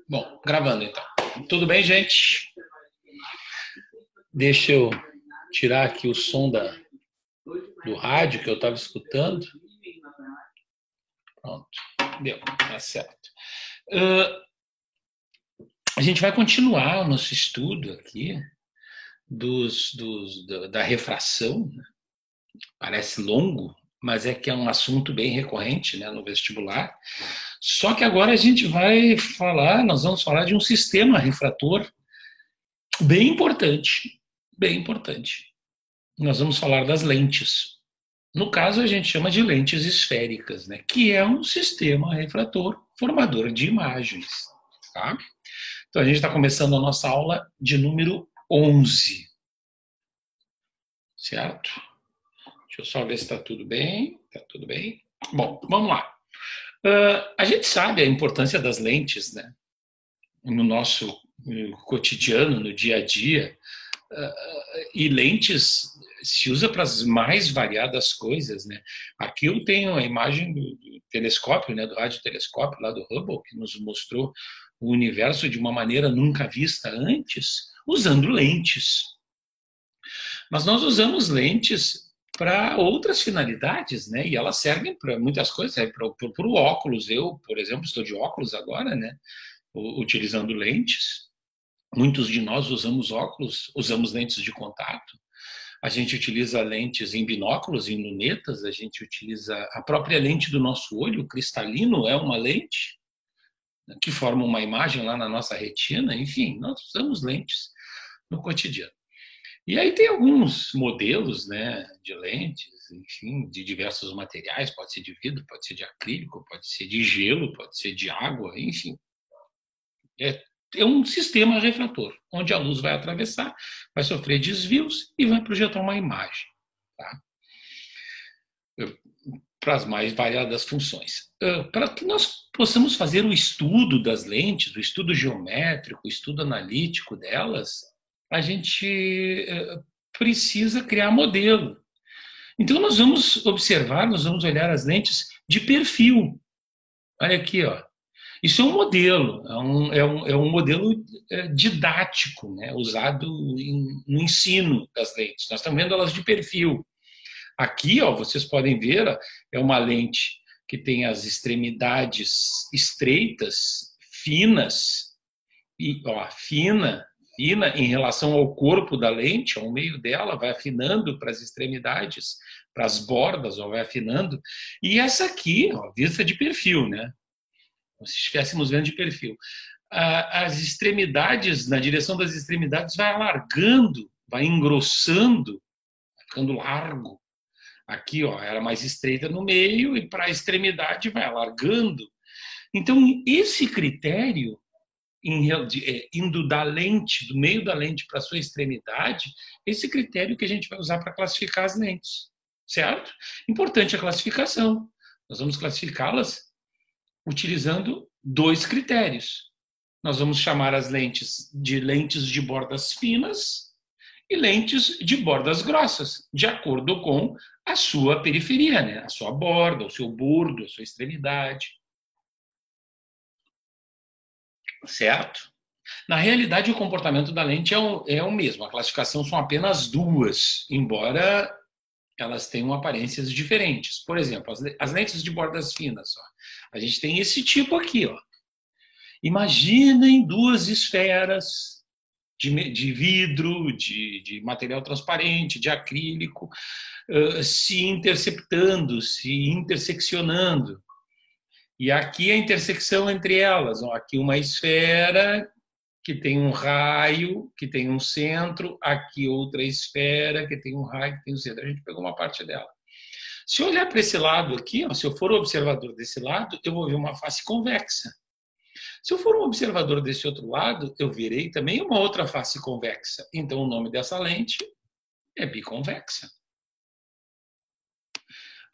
Bom, gravando então. Tudo bem, gente? Deixa eu tirar aqui o som do rádio que eu estava escutando. Pronto, deu, tá certo. A gente vai continuar o nosso estudo aqui da refração. Parece longo, mas é que é um assunto bem recorrente, né, no vestibular. Só que agora a gente nós vamos falar de um sistema refrator bem importante, bem importante. Nós vamos falar das lentes. No caso, a gente chama de lentes esféricas, né, que é um sistema refrator formador de imagens. Tá? Então, a gente está começando a nossa aula de número 11. Certo? Deixa eu só ver se está tudo bem. Está tudo bem? Bom, vamos lá. A gente sabe a importância das lentes, né, no nosso cotidiano, no dia a dia. E lentes se usa para as mais variadas coisas, né? Aqui eu tenho a imagem do telescópio, né, do radiotelescópio lá do Hubble, que nos mostrou o universo de uma maneira nunca vista antes, usando lentes. Mas nós usamos lentes para outras finalidades, né? E elas servem para muitas coisas, para o óculos. Eu, por exemplo, estou de óculos agora, né? Utilizando lentes. Muitos de nós usamos óculos, usamos lentes de contato. A gente utiliza lentes em binóculos, em lunetas, a gente utiliza a própria lente do nosso olho, o cristalino é uma lente que forma uma imagem lá na nossa retina, enfim, nós usamos lentes no cotidiano. E aí tem alguns modelos, né, de lentes, enfim, de diversos materiais, pode ser de vidro, pode ser de acrílico, pode ser de gelo, pode ser de água, enfim. É um sistema refrator, onde a luz vai atravessar, vai sofrer desvios e vai projetar uma imagem. Tá? Para as mais variadas funções. Para que nós possamos fazer o estudo das lentes, o estudo geométrico, o estudo analítico delas, a gente precisa criar modelo. Então, nós vamos observar, nós vamos olhar as lentes de perfil. Olha aqui, ó. Isso é um modelo, é um modelo didático, né, usado no ensino das lentes. Nós estamos vendo elas de perfil. Aqui, ó, vocês podem ver, ó, é uma lente que tem as extremidades estreitas, finas, e, ó, fina em relação ao corpo da lente, ao meio dela, vai afinando para as extremidades, para as bordas, ó, vai afinando. E essa aqui, ó, vista de perfil, né? Se estivéssemos vendo de perfil. As extremidades, na direção das extremidades, vai alargando, vai engrossando, vai ficando largo. Aqui, ó, era mais estreita no meio e para a extremidade vai alargando. Então, esse critério, indo da lente, do meio da lente para a sua extremidade, esse critério que a gente vai usar para classificar as lentes, certo? Importante a classificação. Nós vamos classificá-las utilizando dois critérios. Nós vamos chamar as lentes de bordas finas e lentes de bordas grossas, de acordo com a sua periferia, né? A sua borda, o seu bordo, a sua extremidade. Certo? Na realidade, o comportamento da lente é o mesmo. A classificação são apenas duas, embora elas tenham aparências diferentes. Por exemplo, as lentes de bordas finas. Ó. A gente tem esse tipo aqui. Ó. Imaginem duas esferas de vidro, de material transparente, de acrílico, se interceptando, se interseccionando. E aqui a intersecção entre elas. Ó, aqui uma esfera que tem um raio, que tem um centro, aqui outra esfera que tem um raio, que tem um centro. A gente pegou uma parte dela. Se eu olhar para esse lado aqui, ó, se eu for o observador desse lado, eu vou ver uma face convexa. Se eu for um observador desse outro lado, eu verei também uma outra face convexa. Então, o nome dessa lente é biconvexa.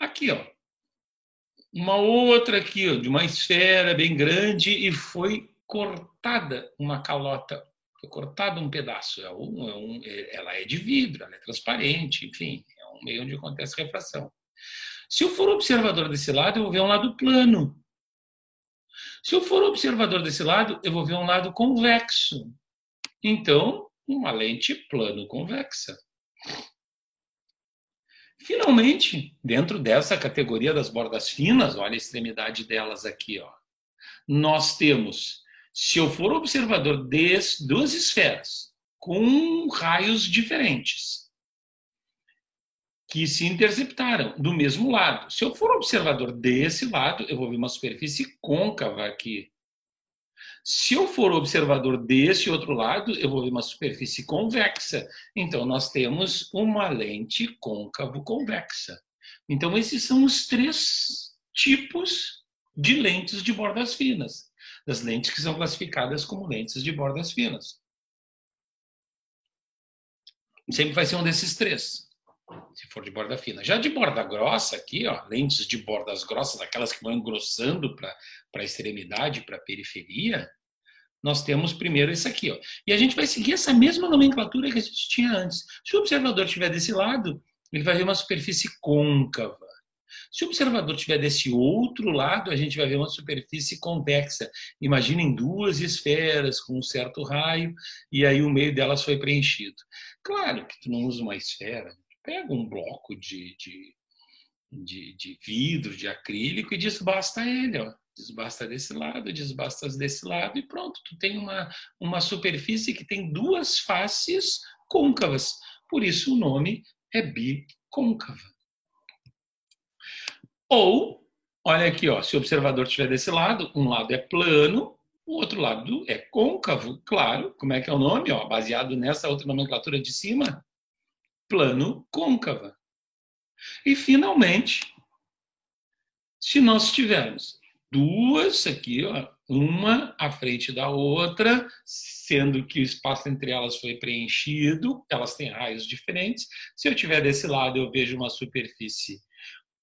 Aqui, ó, uma outra aqui, ó, de uma esfera bem grande e foi cortada uma calota, foi cortado um pedaço. Ela é de vidro, ela é transparente, enfim, é um meio onde acontece refração. Se eu for observador desse lado, eu vou ver um lado plano. Se eu for observador desse lado, eu vou ver um lado convexo. Então, uma lente plano-convexa. Finalmente, dentro dessa categoria das bordas finas, olha a extremidade delas aqui, ó, nós temos, se eu for observador de duas esferas com raios diferentes, que se interceptaram do mesmo lado, se eu for observador desse lado, eu vou ver uma superfície côncava aqui. Se eu for observador desse outro lado, eu vou ver uma superfície convexa. Então, nós temos uma lente côncavo-convexa. Então, esses são os três tipos de lentes de bordas finas. Das lentes que são classificadas como lentes de bordas finas. Sempre vai ser um desses três, se for de borda fina. Já de borda grossa aqui, ó, lentes de bordas grossas, aquelas que vão engrossando para a extremidade, para a periferia, nós temos primeiro esse aqui, ó. E a gente vai seguir essa mesma nomenclatura que a gente tinha antes. Se o observador estiver desse lado, ele vai ver uma superfície côncava. Se o observador estiver desse outro lado, a gente vai ver uma superfície convexa. Imaginem duas esferas com um certo raio, e aí o meio delas foi preenchido. Claro que tu não usa uma esfera, pega um bloco de vidro, de acrílico e desbasta ele, ó. Desbasta desse lado, desbasta desse lado e pronto. Tu tem uma superfície que tem duas faces côncavas. Por isso o nome é bicôncava. Ou, olha aqui, ó, se o observador estiver desse lado, um lado é plano, o outro lado é côncavo. Claro, como é que é o nome? Ó, baseado nessa outra nomenclatura de cima, plano côncava. E, finalmente, se nós tivermos duas aqui, ó, uma à frente da outra, sendo que o espaço entre elas foi preenchido, elas têm raios diferentes. Se eu tiver desse lado, eu vejo uma superfície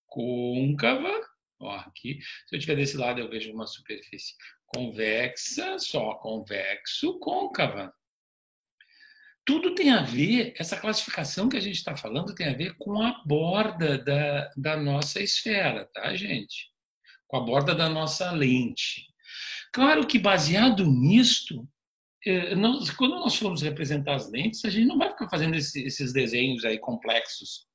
côncava, ó, aqui. Se eu tiver desse lado, eu vejo uma superfície convexa, só convexo, côncava. Tudo tem a ver, essa classificação que a gente está falando tem a ver com a borda da nossa esfera, tá, gente? Com a borda da nossa lente. Claro que, baseado nisto, quando nós formos representar as lentes, a gente não vai ficar fazendo esses desenhos aí complexos.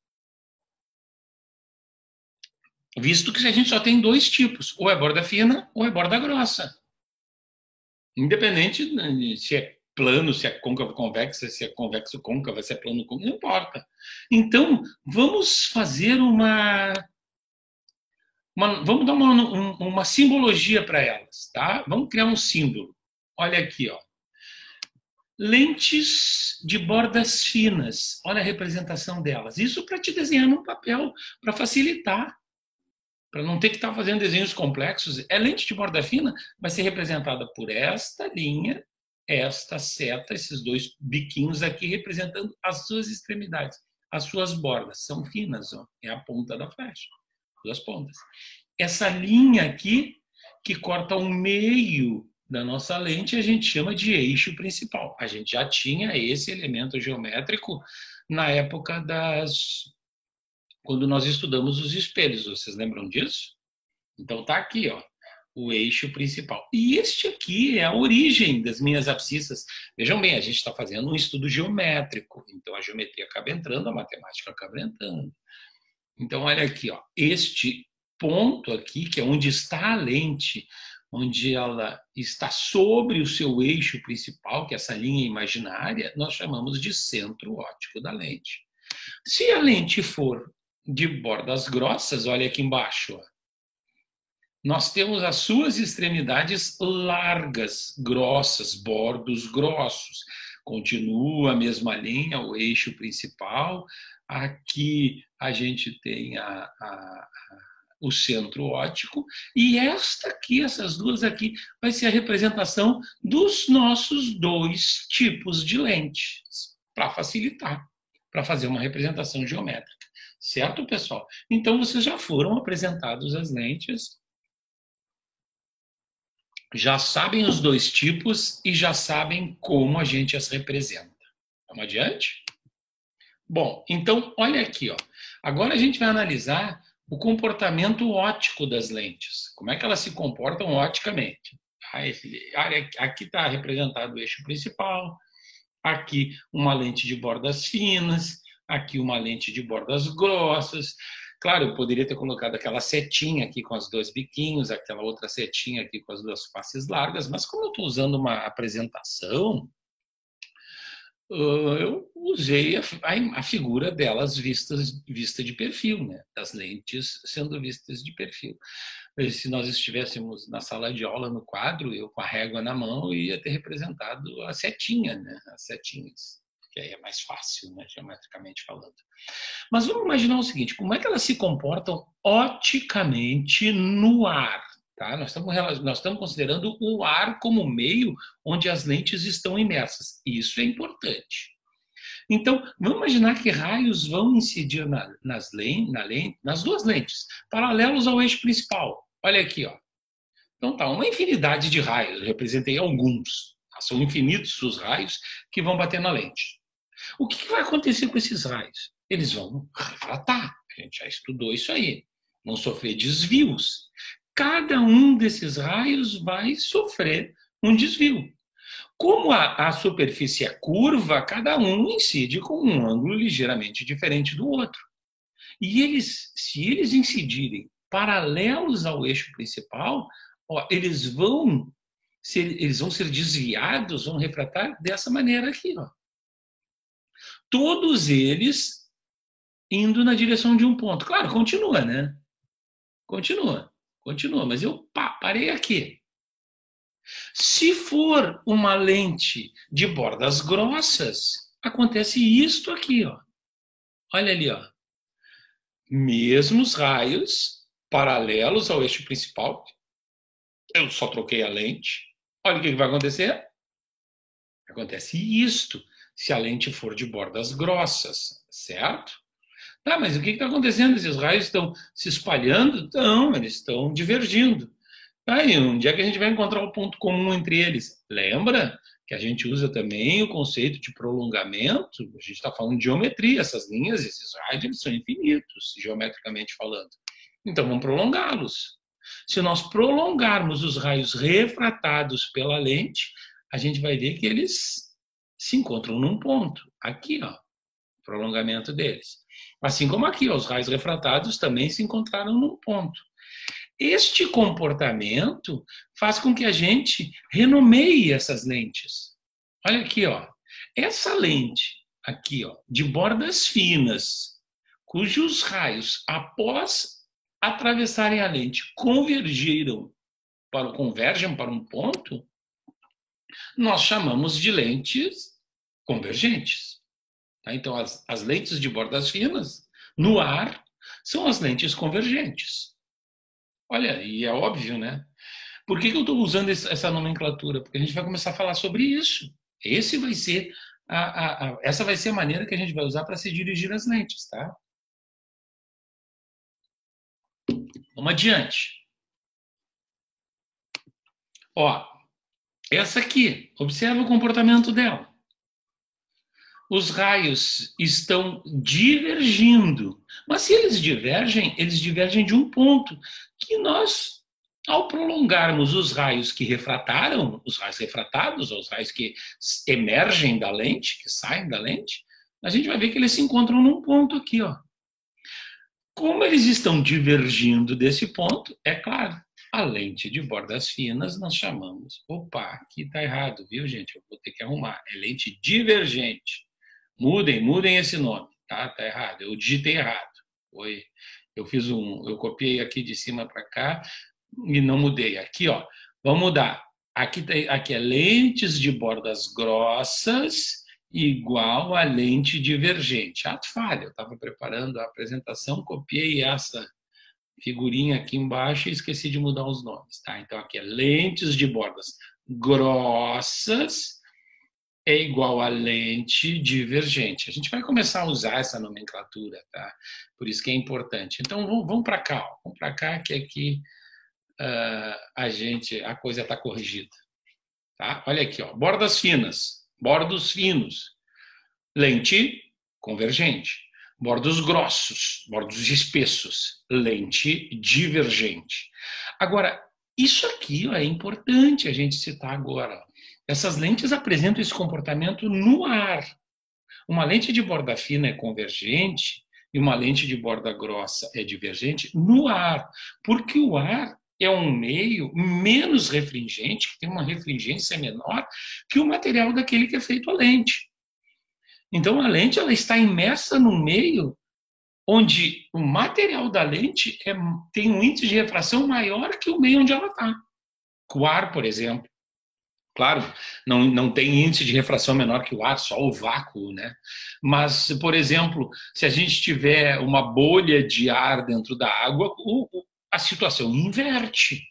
Visto que a gente só tem dois tipos, ou é borda fina ou é borda grossa. Independente se é plano, se é côncavo convexa, se é convexo côncavo, se é plano côncavo, não importa. Então, vamos fazer vamos dar uma simbologia para elas, tá? Vamos criar um símbolo. Olha aqui, ó. Lentes de bordas finas. Olha a representação delas. Isso para te desenhar no papel, para facilitar, para não ter que estar fazendo desenhos complexos. É lente de borda fina, vai ser representada por esta linha, esta seta, esses dois biquinhos aqui representando as suas extremidades. As suas bordas são finas, ó, é a ponta da flecha, duas pontas. Essa linha aqui, que corta o meio da nossa lente, a gente chama de eixo principal. A gente já tinha esse elemento geométrico na época quando nós estudamos os espelhos. Vocês lembram disso? Então tá aqui, ó, o eixo principal. E este aqui é a origem das minhas abscissas. Vejam bem, a gente está fazendo um estudo geométrico, então a geometria acaba entrando, a matemática acaba entrando. Então olha aqui, ó, este ponto aqui, que é onde está a lente, onde ela está sobre o seu eixo principal, que é essa linha imaginária, nós chamamos de centro óptico da lente. Se a lente for de bordas grossas, olha aqui embaixo, ó, nós temos as suas extremidades largas, grossas, bordos grossos. Continua a mesma linha, o eixo principal. Aqui a gente tem o centro óptico. E esta aqui, essas duas aqui, vai ser a representação dos nossos dois tipos de lentes, para facilitar, para fazer uma representação geométrica. Certo, pessoal? Então, vocês já foram apresentados as lentes, já sabem os dois tipos e já sabem como a gente as representa. Vamos adiante? Bom, então, olha aqui, ó. Agora a gente vai analisar o comportamento óptico das lentes. Como é que elas se comportam opticamente? Aqui está representado o eixo principal, aqui uma lente de bordas finas, aqui uma lente de bordas grossas. Claro, eu poderia ter colocado aquela setinha aqui com os dois biquinhos, aquela outra setinha aqui com as duas faces largas, mas como eu estou usando uma apresentação, eu usei a figura delas vista de perfil, né? Das lentes sendo vistas de perfil. Se nós estivéssemos na sala de aula, no quadro, eu com a régua na mão ia ter representado a setinha, né? As setinhas, que aí é mais fácil, né? Geometricamente falando. Mas vamos imaginar o seguinte, como é que elas se comportam oticamente no ar? Tá? Nós estamos considerando o ar como meio onde as lentes estão imersas. Isso é importante. Então, vamos imaginar que raios vão incidir nas duas lentes, paralelos ao eixo principal. Olha aqui, ó. Então tá, uma infinidade de raios, eu representei alguns. São infinitos os raios que vão bater na lente. O que vai acontecer com esses raios? Eles vão refratar. A gente já estudou isso aí. Vão sofrer desvios. Cada um desses raios vai sofrer um desvio. Como a superfície é curva, cada um incide com um ângulo ligeiramente diferente do outro. E se eles incidirem paralelos ao eixo principal, ó, eles vão ser desviados, vão refratar dessa maneira aqui. Ó. Todos eles indo na direção de um ponto. Claro, continua, né? Continua, mas eu parei aqui. Se for uma lente de bordas grossas, acontece isto aqui, ó. Olha ali, ó. Mesmos raios paralelos ao eixo principal. Eu só troquei a lente. Olha o que vai acontecer. Acontece isto se a lente for de bordas grossas, certo? Tá, mas o que está acontecendo? Esses raios estão se espalhando? Não, eles estão divergindo. Tá, e onde é que a gente vai encontrar o ponto comum entre eles? Lembra que a gente usa também o conceito de prolongamento? A gente está falando de geometria. Essas linhas, esses raios, eles são infinitos, geometricamente falando. Então, vamos prolongá-los. Se nós prolongarmos os raios refratados pela lente, a gente vai ver que eles se encontram num ponto. Aqui, ó, o prolongamento deles. Assim como aqui, ó, os raios refratados também se encontraram num ponto. Este comportamento faz com que a gente renomeie essas lentes. Olha aqui, ó. Essa lente aqui, ó, de bordas finas, cujos raios, após atravessarem a lente, convergem para um ponto, nós chamamos de lentes convergentes. Tá? Então, as lentes de bordas finas, no ar, são as lentes convergentes. Olha, e é óbvio, né? Por que eu estou usando essa nomenclatura? Porque a gente vai começar a falar sobre isso. Essa vai ser a maneira que a gente vai usar para se dirigir às lentes, tá? Vamos adiante. Ó, essa aqui, observa o comportamento dela. Os raios estão divergindo. Mas se eles divergem de um ponto que nós, ao prolongarmos os raios que refrataram, os raios refratados, os raios que emergem da lente, que saem da lente, a gente vai ver que eles se encontram num ponto aqui, ó. Como eles estão divergindo desse ponto, é claro, a lente de bordas finas nós chamamos. Opa, aqui está errado, viu, gente? Eu vou ter que arrumar. É lente divergente. Mudem esse nome, tá? Tá errado. Eu digitei errado. Eu copiei aqui de cima para cá e não mudei. Aqui, ó, vamos mudar. Aqui é lentes de bordas grossas igual a lente divergente. Ato falha. Eu estava preparando a apresentação, copiei essa figurinha aqui embaixo e esqueci de mudar os nomes, tá? Então aqui é lentes de bordas grossas é igual a lente divergente. A gente vai começar a usar essa nomenclatura, tá? Por isso que é importante. Então, vamos para cá. Ó. Vamos para cá que aqui a coisa está corrigida. Tá? Olha aqui, ó, bordas finas, bordos finos, lente convergente. Bordos grossos, bordos espessos, lente divergente. Agora, isso aqui ó, é importante a gente citar agora. Essas lentes apresentam esse comportamento no ar. Uma lente de borda fina é convergente e uma lente de borda grossa é divergente no ar, porque o ar é um meio menos refringente, que tem uma refringência menor que o material daquele que é feito a lente. Então, a lente ela está imersa num meio onde o material da lente tem um índice de refração maior que o meio onde ela está. O ar, por exemplo. Claro, não tem índice de refração menor que o ar, só o vácuo, né? Mas, por exemplo, se a gente tiver uma bolha de ar dentro da água, a situação inverte.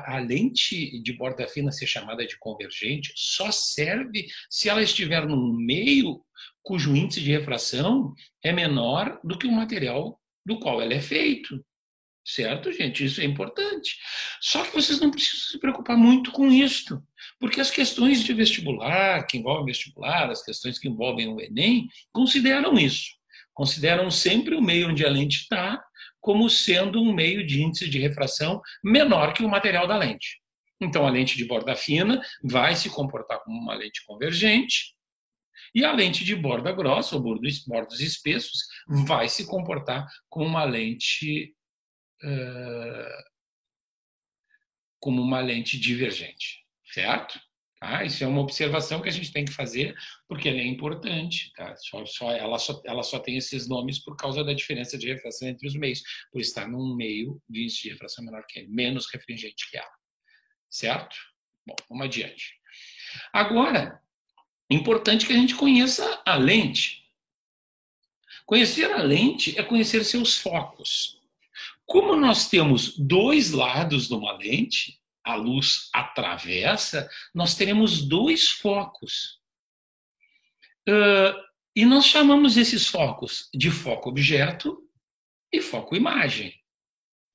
A lente de borda fina ser chamada de convergente só serve se ela estiver num meio cujo índice de refração é menor do que o material do qual ela é feito. Certo, gente? Isso é importante. Só que vocês não precisam se preocupar muito com isso, porque as questões de vestibular, que envolvem vestibular, as questões que envolvem o Enem, consideram isso. Consideram sempre o meio onde a lente está como sendo um meio de índice de refração menor que o material da lente. Então, a lente de borda fina vai se comportar como uma lente convergente, e a lente de borda grossa, ou bordos espessos, vai se comportar como uma lente divergente, certo? Tá? Isso é uma observação que a gente tem que fazer porque ela é importante. Tá? Ela só tem esses nomes por causa da diferença de refração entre os meios, por estar num meio de índice de refração menor que ele, menos refringente que ela. Certo? Bom, vamos adiante. Agora, importante que a gente conheça a lente. Conhecer a lente é conhecer seus focos. Como nós temos dois lados de uma lente, a luz atravessa, nós teremos dois focos. E nós chamamos esses focos de foco objeto e foco imagem.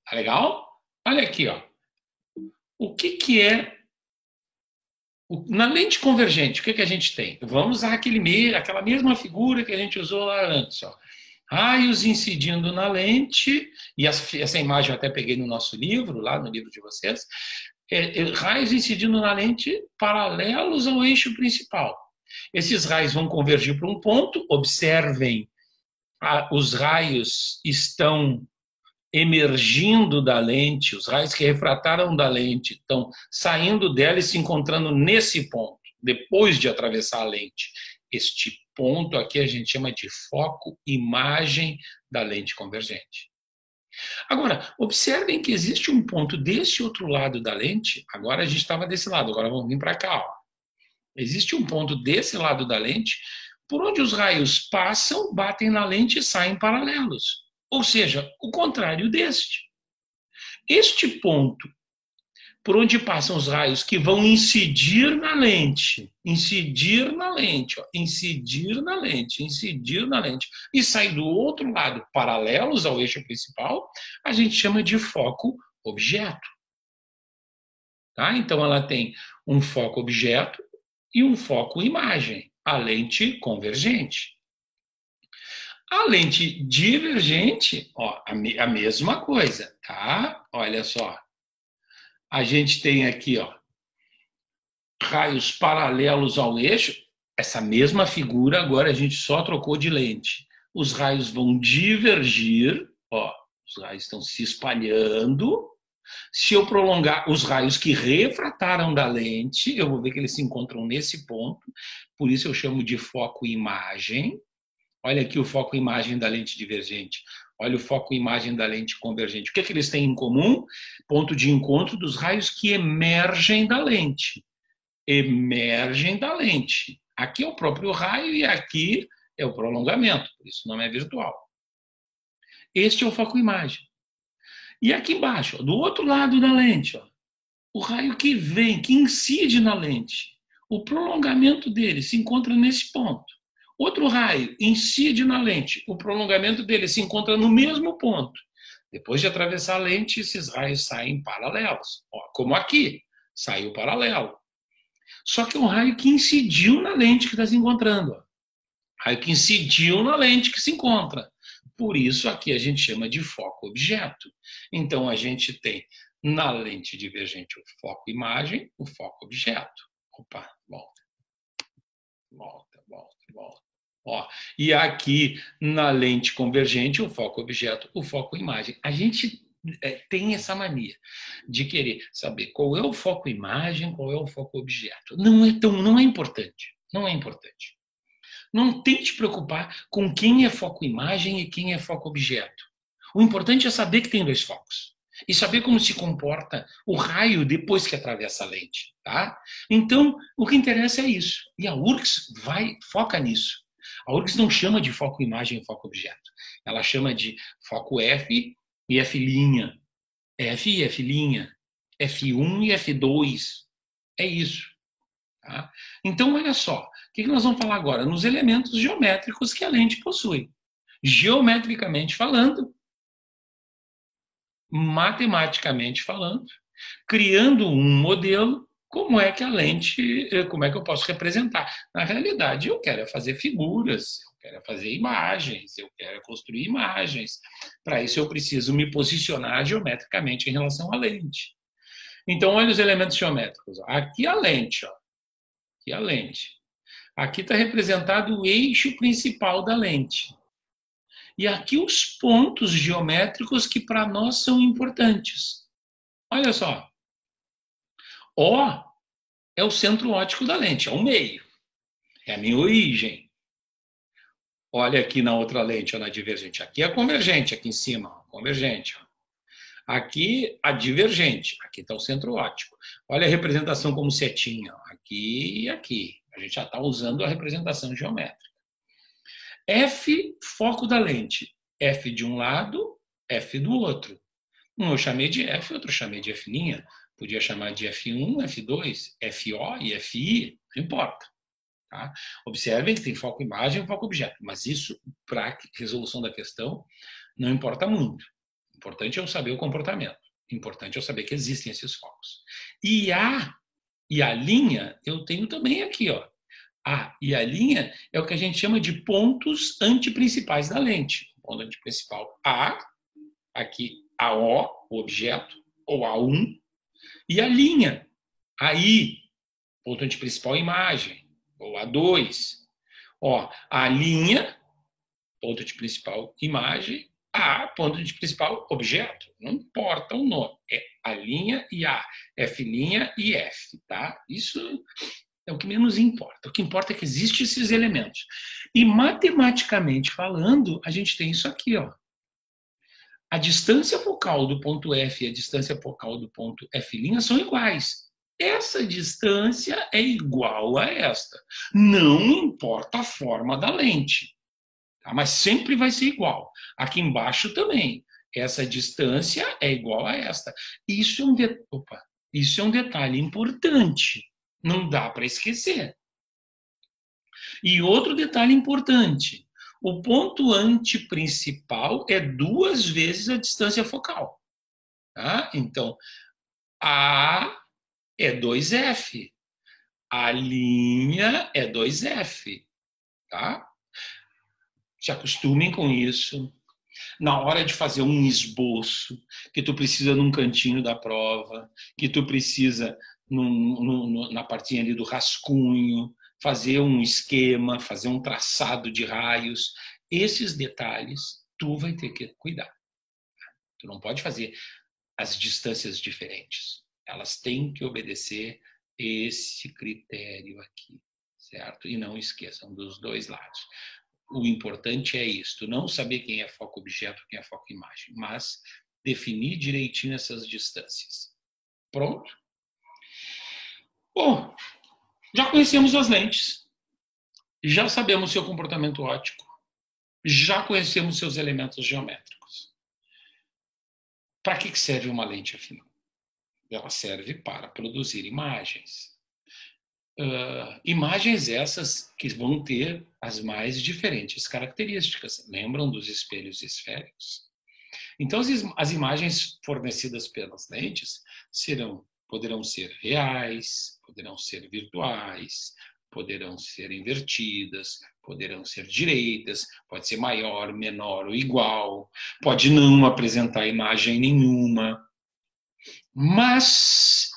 Tá legal? Olha aqui, ó. O que é... Na lente convergente, o que a gente tem? Vamos usar aquela mesma figura que a gente usou lá antes, ó. Raios incidindo na lente, e essa imagem eu até peguei no nosso livro, lá no livro de vocês, raios incidindo na lente paralelos ao eixo principal. Esses raios vão convergir para um ponto, observem, os raios estão emergindo da lente, os raios que refrataram da lente estão saindo dela e se encontrando nesse ponto, depois de atravessar a lente. Este ponto aqui a gente chama de foco imagem da lente convergente. Agora, observem que existe um ponto desse outro lado da lente, agora a gente estava desse lado, agora vamos vir para cá. Ó. Existe um ponto desse lado da lente por onde os raios passam, batem na lente e saem paralelos. Ou seja, o contrário deste. Este ponto por onde passam os raios que vão incidir na lente, ó, incidir na lente, e sair do outro lado, paralelos ao eixo principal, a gente chama de foco objeto. Tá? Então, ela tem um foco objeto e um foco imagem, a lente convergente. A lente divergente, ó, a mesma coisa, tá? Olha só. A gente tem aqui, ó, raios paralelos ao eixo. Essa mesma figura, agora a gente só trocou de lente. Os raios vão divergir, ó, os raios estão se espalhando. Se eu prolongar os raios que refrataram da lente, eu vou ver que eles se encontram nesse ponto. Por isso eu chamo de foco imagem. Olha aqui o foco imagem da lente divergente. Olha o foco imagem da lente convergente. O que eles têm em comum? Ponto de encontro dos raios que emergem da lente. Emergem da lente. Aqui é o próprio raio e aqui é o prolongamento. Por isso o nome é virtual. Este é o foco imagem. E aqui embaixo, ó, do outro lado da lente, ó, o raio que vem, que incide na lente. O prolongamento dele se encontra nesse ponto. Outro raio incide na lente, o prolongamento dele se encontra no mesmo ponto. Depois de atravessar a lente, esses raios saem paralelos. Ó, como aqui, saiu paralelo. Só que é um raio que incidiu na lente que está se encontrando. Ó. raio que incidiu na lente que se encontra. Por isso, aqui a gente chama de foco-objeto. Então, a gente tem na lente divergente o foco-imagem, o foco-objeto. Opa, volta, volta, volta, volta. Ó, e aqui na lente convergente, o foco-objeto, o foco-imagem. A gente tem essa mania de querer saber qual é o foco-imagem, qual é o foco-objeto. Não é importante. Não é importante. Não tem que te preocupar com quem é foco-imagem e quem é foco-objeto. O importante é saber que tem dois focos e saber como se comporta o raio depois que atravessa a lente, tá? Então, o que interessa é isso. E a URGS foca nisso. A URGS não chama de foco-imagem e foco-objeto. Ela chama de foco F e F', F e F', F1 e F2. É isso. Tá? Então, olha só, o que nós vamos falar agora? Nos elementos geométricos que a lente possui. Geometricamente falando, matematicamente falando, criando um modelo, como é que a lente, como é que eu posso representar? Na realidade, eu quero fazer figuras, eu quero fazer imagens, eu quero construir imagens. Para isso, eu preciso me posicionar geometricamente em relação à lente. Então, olha os elementos geométricos. Aqui a lente, ó. Aqui a lente. Aqui está representado o eixo principal da lente. E aqui os pontos geométricos que para nós são importantes. Olha só. O é o centro óptico da lente, é o meio. É a minha origem. Olha aqui na outra lente, na divergente. Aqui é a convergente, aqui em cima, convergente. Aqui a divergente, aqui está o centro óptico. Olha a representação como setinha, aqui e aqui. A gente já está usando a representação geométrica. F, foco da lente. F de um lado, F do outro. Um eu chamei de F, outro eu chamei de F'. Podia chamar de F1, F2, FO e FI, não importa. Tá? Observem que tem foco imagem e foco objeto, mas isso, para resolução da questão, não importa muito. O importante é eu saber o comportamento. O importante é eu saber que existem esses focos. E a linha, eu tenho também aqui, ó. A e a linha é o que a gente chama de pontos antiprincipais da lente. O ponto antiprincipal A, aqui AO, o objeto, ou A1, e a linha, a I, ponto antiprincipal imagem, ou A2. Ó, a linha, ponto antiprincipal imagem, A, ponto antiprincipal objeto. Não importa o nome, é a linha e A, F' e F, tá? Isso é o que menos importa. O que importa é que existem esses elementos. E matematicamente falando, a gente tem isso aqui, ó. A distância focal do ponto F e a distância focal do ponto F' são iguais. Essa distância é igual a esta. Não importa a forma da lente, tá? Mas sempre vai ser igual. Aqui embaixo também. Essa distância é igual a esta. Isso é um detalhe importante. Não dá para esquecer. E outro detalhe importante: o ponto antiprincipal é 2 vezes a distância focal. Tá? Então, A é 2F, a linha é 2F. Tá? Se acostumem com isso. Na hora de fazer um esboço, que tu precisa num cantinho da prova, que tu precisa na partinha ali do rascunho, fazer um esquema, fazer um traçado de raios, esses detalhes tu vai ter que cuidar. Tu não pode fazer as distâncias diferentes. Elas têm que obedecer esse critério aqui, certo? E não esqueçam dos dois lados. O importante é isso, não saber quem é foco-objeto, quem é foco-imagem, mas definir direitinho essas distâncias. Pronto? Bom, já conhecemos as lentes, já sabemos seu comportamento óptico, já conhecemos seus elementos geométricos. Para que serve uma lente, afinal? Ela serve para produzir imagens. Imagens essas que vão ter as mais diferentes características. Lembram dos espelhos esféricos? Então, as imagens fornecidas pelas lentes poderão ser reais, poderão ser virtuais, poderão ser invertidas, poderão ser direitas, pode ser maior, menor ou igual, pode não apresentar imagem nenhuma, mas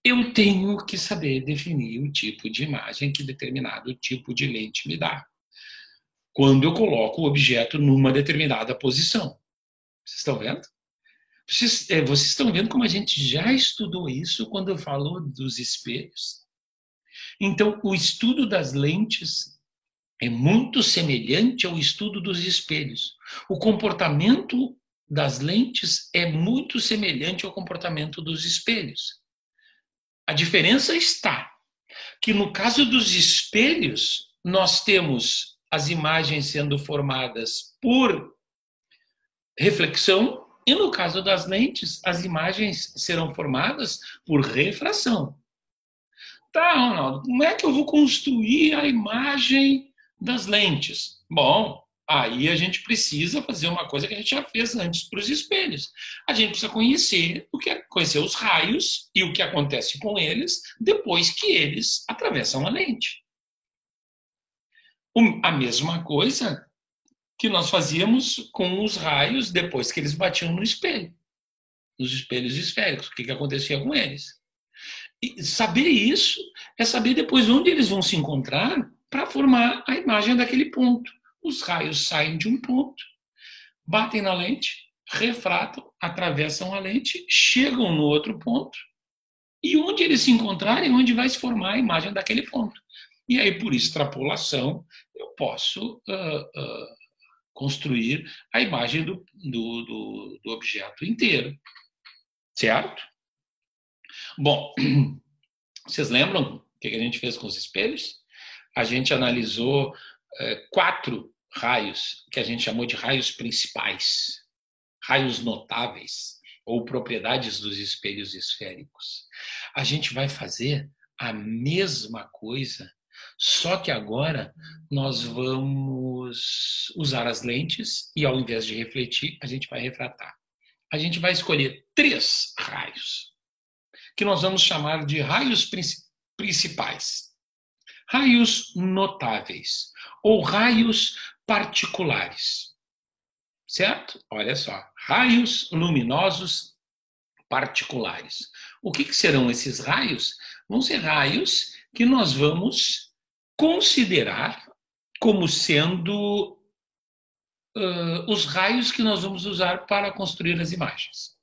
eu tenho que saber definir o tipo de imagem que determinado tipo de lente me dá, quando eu coloco o objeto numa determinada posição. Vocês estão vendo? Vocês estão vendo como a gente já estudou isso quando falou dos espelhos? Então, o estudo das lentes é muito semelhante ao estudo dos espelhos. O comportamento das lentes é muito semelhante ao comportamento dos espelhos. A diferença está que no caso dos espelhos, nós temos as imagens sendo formadas por reflexão e no caso das lentes, as imagens serão formadas por refração. Tá, Ronaldo, como é que eu vou construir a imagem das lentes? Bom, aí a gente precisa fazer uma coisa que a gente já fez antes para os espelhos. A gente precisa conhecer os raios e o que acontece com eles depois que eles atravessam a lente. A mesma coisa que nós fazíamos com os raios depois que eles batiam no espelho, nos espelhos esféricos. O que acontecia com eles? E saber isso é saber depois onde eles vão se encontrar para formar a imagem daquele ponto. Os raios saem de um ponto, batem na lente, refratam, atravessam a lente, chegam no outro ponto, e onde eles se encontrarem, onde vai se formar a imagem daquele ponto. E aí, por extrapolação, eu posso construir a imagem do objeto inteiro. Certo? Bom, vocês lembram o que a gente fez com os espelhos? A gente analisou 4 raios, que a gente chamou de raios principais, raios notáveis, ou propriedades dos espelhos esféricos. A gente vai fazer a mesma coisa, só que agora nós vamos usar as lentes e, ao invés de refletir, a gente vai refratar. A gente vai escolher 3 raios, que nós vamos chamar de raios principais, raios notáveis ou raios particulares. Certo? Olha só, raios luminosos particulares. O que serão esses raios? Vão ser raios que nós vamos considerar como sendo os raios que nós vamos usar para construir as imagens.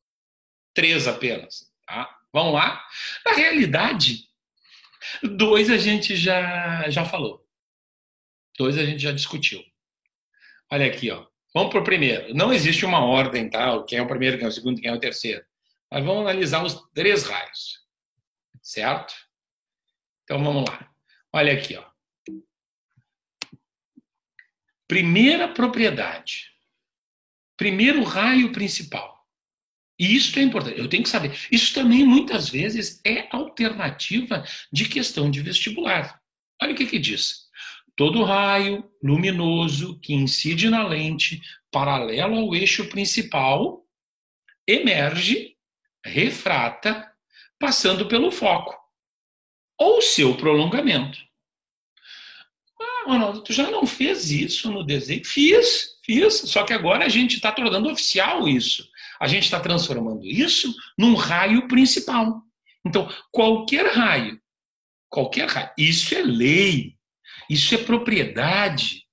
3 apenas, tá? Vamos lá? Na realidade, 2 a gente já falou. 2 a gente já discutiu. Olha aqui, ó. Vamos para o primeiro. Não existe uma ordem, tá? Quem é o primeiro, quem é o segundo, quem é o terceiro. Mas vamos analisar os 3 raios. Certo? Então vamos lá. Olha aqui, ó. Primeira propriedade. Primeiro raio principal. E isso é importante, eu tenho que saber. Isso também, muitas vezes, é alternativa de questão de vestibular. Olha o que diz. Todo raio luminoso que incide na lente, paralelo ao eixo principal, emerge, refrata, passando pelo foco, ou seu prolongamento. Ah, Ronaldo, tu já não fez isso no desenho? Fiz, só que agora a gente está tornando oficial isso. A gente está transformando isso num raio principal. Então, qualquer raio, isso é lei, isso é propriedade,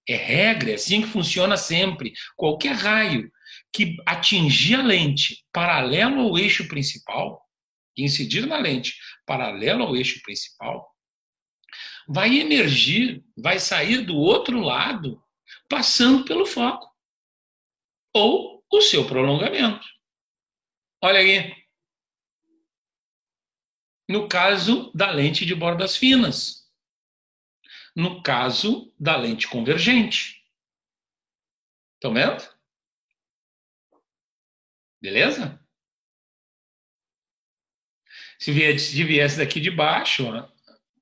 é regra, é assim que funciona sempre. Qualquer raio que atingir a lente paralelo ao eixo principal, que incidir na lente paralelo ao eixo principal, vai emergir, vai sair do outro lado, passando pelo foco, ou o seu prolongamento. Olha aí. No caso da lente de bordas finas. No caso da lente convergente. Estão vendo? Beleza? Se viesse daqui de baixo, ó,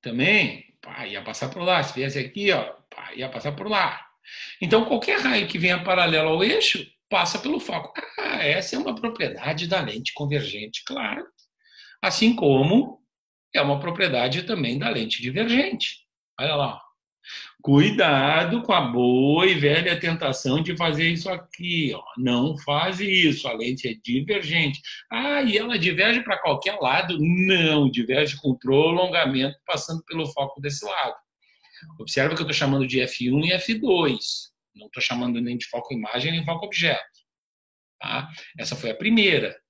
também, ia passar por lá. Se viesse aqui, ó, ia passar por lá. Então, qualquer raio que venha paralelo ao eixo, passa pelo foco. Essa é uma propriedade da lente convergente, claro. Assim como É uma propriedade também da lente divergente. Olha lá. Cuidado com a boa e velha tentação de fazer isso aqui. Ó. Não faz isso, a lente é divergente. Ah, e ela diverge para qualquer lado? Não, diverge com prolongamento passando pelo foco desse lado. Observa que eu estou chamando de F1 e F2. Não estou chamando nem de foco imagem nem foco objeto. Tá? Essa foi a primeira.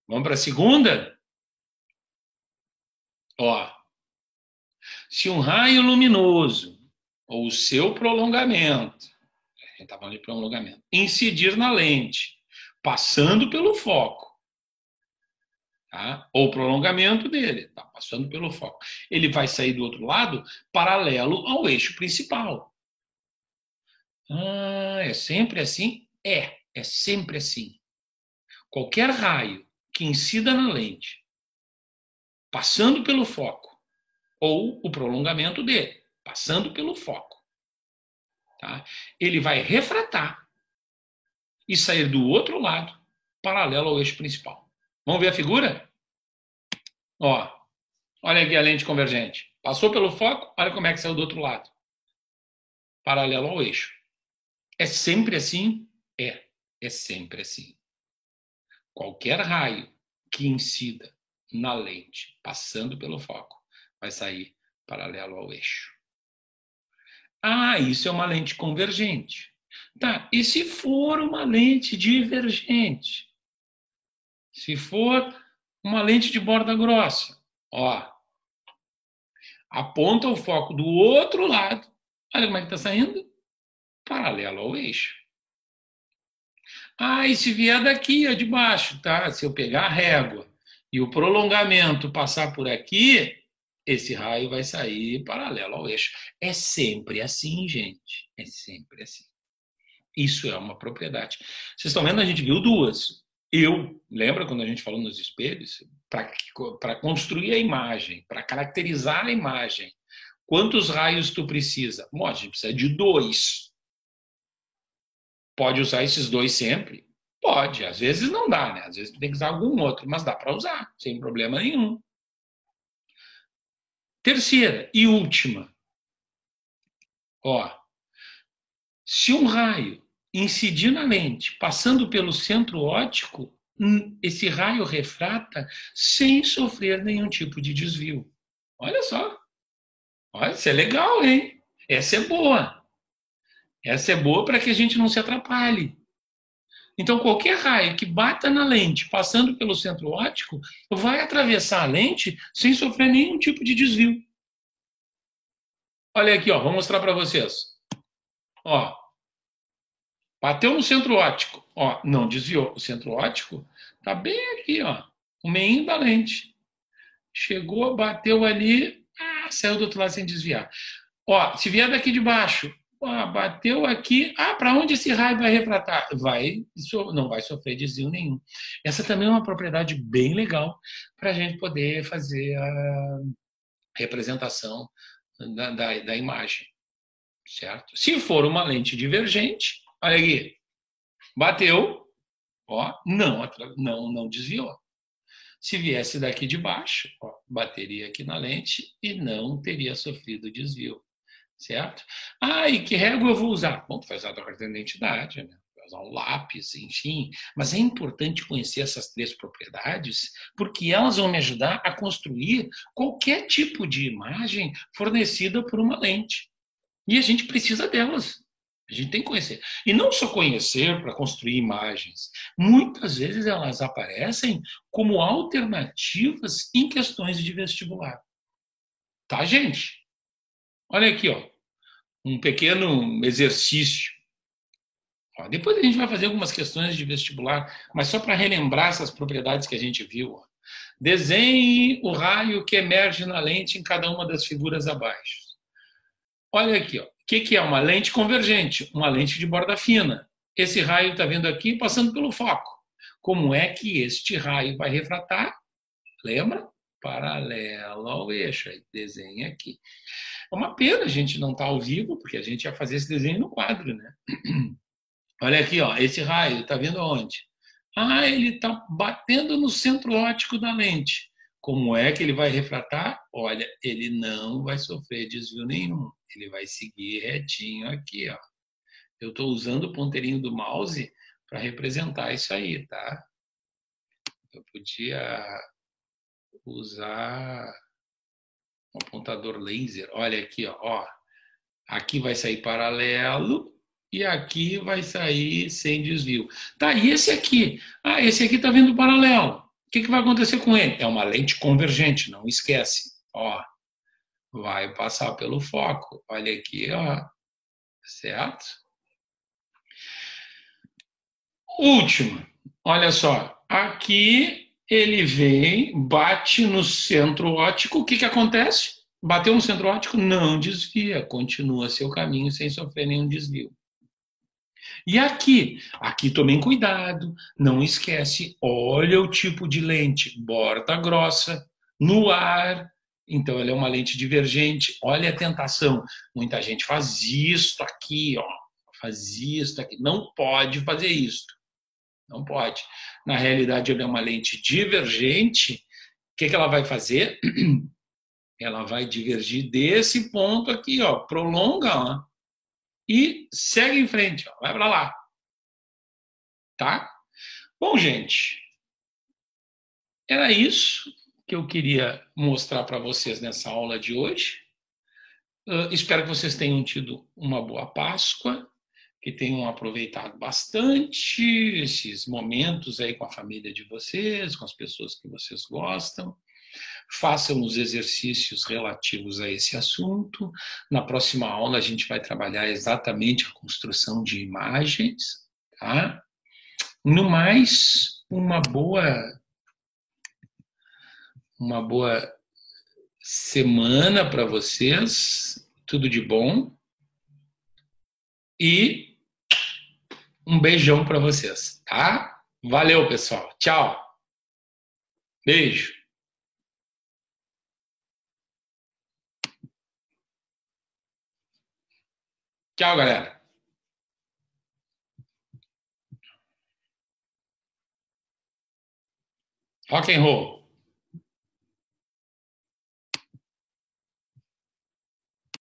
Vamos para a segunda? Ó, se um raio luminoso ou o seu prolongamento, a gente está falando de prolongamento, incidir na lente, passando pelo foco, tá? Ou prolongamento dele, tá passando pelo foco, ele vai sair do outro lado paralelo ao eixo principal. Ah, é sempre assim? É sempre assim. Qualquer raio que incida na lente, passando pelo foco, ou o prolongamento dele, passando pelo foco, tá? Ele vai refratar e sair do outro lado, paralelo ao eixo principal. Vamos ver a figura? Ó, olha aqui a lente convergente. Passou pelo foco, olha como é que saiu do outro lado, paralelo ao eixo. É sempre assim? É sempre assim. Qualquer raio que incida na lente, passando pelo foco, vai sair paralelo ao eixo. Ah, isso é uma lente convergente. Tá, e se for uma lente divergente? Se for uma lente de borda grossa, ó, aponta o foco do outro lado, olha como é que está saindo, paralelo ao eixo. Ah, e se vier daqui, ó, de baixo, tá? Se eu pegar a régua e o prolongamento passar por aqui, esse raio vai sair paralelo ao eixo. É sempre assim, gente. É sempre assim. Isso é uma propriedade. Vocês estão vendo? A gente viu duas. Lembra quando a gente falou nos espelhos? Para construir a imagem, para caracterizar a imagem, quantos raios tu precisa? Bom, a gente precisa de dois. Pode usar esses dois sempre? Pode. Às vezes não dá, né? Às vezes tu tem que usar algum outro, mas dá para usar, sem problema nenhum. Terceira e última. Ó, se um raio incidir na lente, passando pelo centro óptico, esse raio refrata sem sofrer nenhum tipo de desvio. Olha só. Olha, isso é legal, hein? Essa é boa. Essa é boa para que a gente não se atrapalhe. Então, qualquer raio que bata na lente, passando pelo centro óptico, vai atravessar a lente sem sofrer nenhum tipo de desvio. Olha aqui, ó, vou mostrar para vocês. Ó, bateu no centro óptico, ó, não desviou. O centro óptico tá bem aqui, ó, o meio da lente. Chegou, bateu ali, saiu do outro lado sem desviar. Ó, se vier daqui de baixo, ó, bateu aqui, para onde esse raio vai refratar? Não vai sofrer desvio nenhum. Essa também é uma propriedade bem legal para a gente poder fazer a representação da imagem, certo? Se for uma lente divergente, olha aqui, bateu, ó, não desviou. Se viesse daqui de baixo, ó, bateria aqui na lente e não teria sofrido desvio, certo? E que régua eu vou usar? Bom, tu vai usar a tua carteira de identidade, né? Vai usar um lápis, enfim. Mas é importante conhecer essas três propriedades, porque elas vão me ajudar a construir qualquer tipo de imagem fornecida por uma lente. E a gente precisa delas. A gente tem que conhecer. E não só conhecer para construir imagens. Muitas vezes elas aparecem como alternativas em questões de vestibular. Tá, gente? Olha aqui, ó, um pequeno exercício. Ó, depois a gente vai fazer algumas questões de vestibular, mas só para relembrar essas propriedades que a gente viu. Ó. Desenhe o raio que emerge na lente em cada uma das figuras abaixo. Olha aqui, ó. O que é uma lente convergente? Uma lente de borda fina. Esse raio está vindo aqui passando pelo foco. Como é que este raio vai refratar? Lembra? Paralelo ao eixo. Aí desenha aqui. É uma pena a gente não estar ao vivo, porque a gente ia fazer esse desenho no quadro, né? Olha aqui, ó. Esse raio está vindo aonde? Ele está batendo no centro óptico da lente. Como é que ele vai refratar? Olha, ele não vai sofrer desvio nenhum. Ele vai seguir retinho aqui, ó. Eu estou usando o ponteirinho do mouse para representar isso aí, tá? Eu podia usar um apontador laser. Olha aqui, ó. Aqui vai sair paralelo e aqui vai sair sem desvio. Tá, e esse aqui? Ah, esse aqui está vindo paralelo. O que vai acontecer com ele? É uma lente convergente, não esquece. Ó, vai passar pelo foco. Olha aqui, ó. Certo? Último. Olha só. Aqui ele vem, bate no centro óptico. O que acontece? Bateu no centro óptico, não desvia, continua seu caminho sem sofrer nenhum desvio. E aqui tomem cuidado, não esquece, olha o tipo de lente, borda grossa, no ar, então ela é uma lente divergente, olha a tentação, muita gente faz isto aqui, ó, faz isto aqui, não pode fazer isto, não pode. Na realidade, ela é uma lente divergente, o que ela vai fazer? Ela vai divergir desse ponto aqui, ó, prolonga, ó, e segue em frente, ó, vai para lá, tá? Bom, gente, era isso que eu queria mostrar para vocês nessa aula de hoje. Espero que vocês tenham tido uma boa Páscoa, que tenham aproveitado bastante esses momentos aí com a família de vocês, com as pessoas que vocês gostam. Façam os exercícios relativos a esse assunto. Na próxima aula a gente vai trabalhar exatamente a construção de imagens, tá? No mais, uma boa semana para vocês, tudo de bom e um beijão para vocês, tá? Valeu, pessoal. Tchau. Beijo. Tchau, galera. Rock and roll.